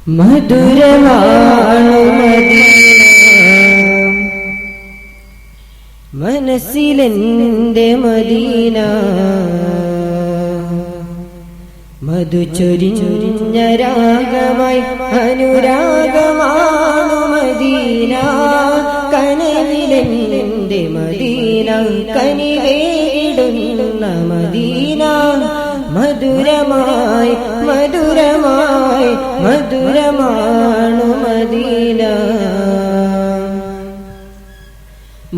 മധുരമാണു Medina മനസ്സിലെന്റെ Medina മധു ചൊരിഞ്ഞ രാഗമായി അനുരാഗമാണു Medina കനവിലെന്റെ Medina കനിവേടുന്ന Medina മധുരമായി മധുരമായി മധുരമാണു Medina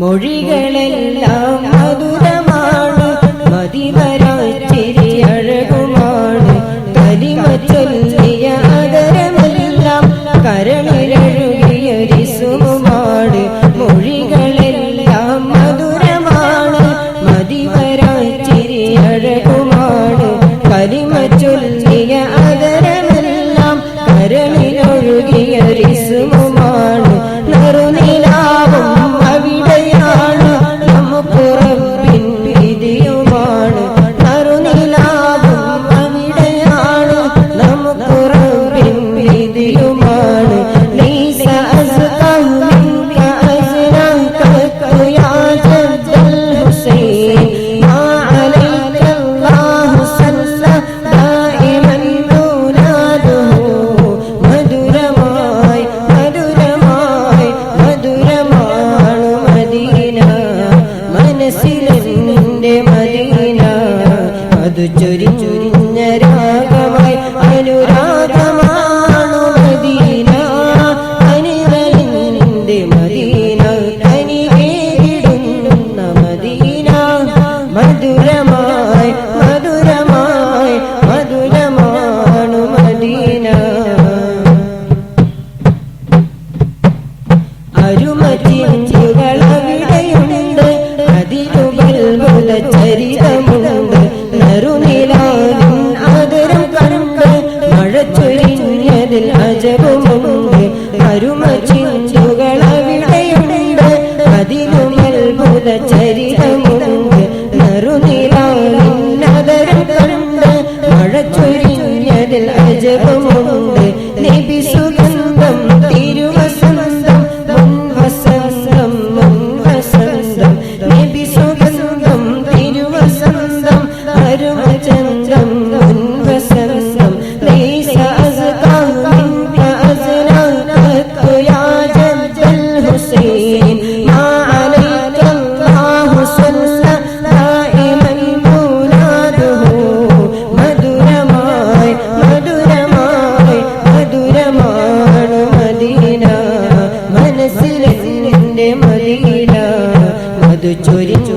മൊഴികളെല്ലാം മധുരമാണ് മതിവരാച്ചിരി അഴകുമാണ് കലിമ ചൊല്ലിയ ആദരമെല്ലാം കരളിലൊഴുകിയ റിസുമാണ് മൊഴികളെല്ലാം മധുരമാണ് മതിവരാച്ചിരി അഴകുമാണ് കലിമ ചൊല്ലിയ ആദരമെല്ലാം കരളിലൊഴുകിയ റിസുമാണ് നറുനിലാവും അവിടെയാണ് നമുക്ക് റബ്ബിൻ വിധിയുമാണ് നറുനിലാവും അവിടെയാണ് നമുക്ക് റബ്ബിൻ വിധിയുമാണ് ലൈസ അസ്ഖാ മിൻക അസ്നാക യാ ജദ്ദൽ ഹുസൈൻ മാ അലൈക അല്ലാഹു സല്ല ദായിമൻ ഔലാദുഹു മധുരമായി മധുരമായി മധുരമാണു മദീന മനസ്സിലെന്റെ മദീന മധു ചൊരിഞ്ഞ രാഗമായി അനുരാഗമാണു മദീന കനിവലിന്റെ മദീന കനിവേടുന്ന മദീന മധുരമായി മധുരമായി മധുരമാണു മദീന അരുമചിഞ്ചുകളവിടെയുണ്ട് അതിരുബൽബുല ചരിതമുണ്ട് നറുനിലാവിൻ ആദരം കണ്ട് മഴ ചൊരിഞ്ഞതിൽ അജബുമുണ്ട് അരുമചിഞ്ചുകളവിടെയുണ്ട് അതിരുബൽബുല ചരിതമുണ്ട് നറുനിലാവിൻ ആദരം കണ്ട് മഴ ചൊരിഞ്ഞതിൽ അജബുമുണ്ട് നബി സുഗന്ധം തിരുവസന്തം മുൻവസന്തം മുൻവസന്തം നബി സുഗന്ധം തിരുവസന്തം അരുമചന്തം മുൻവസന്തം ലൈസ അസ്ഖാ മിൻക അസ്നാക യാ ജദ്ദൽ ഹുസൈൻ മാ അലൈക അല്ലാഹു സല്ല ദായിമൻ ഔലാദുഹു മധുരമായി മധുരമായി മധുരമാണു മദീന മനസ്സിലെന്റെ മദീന മധു ചൊരിഞ്ഞ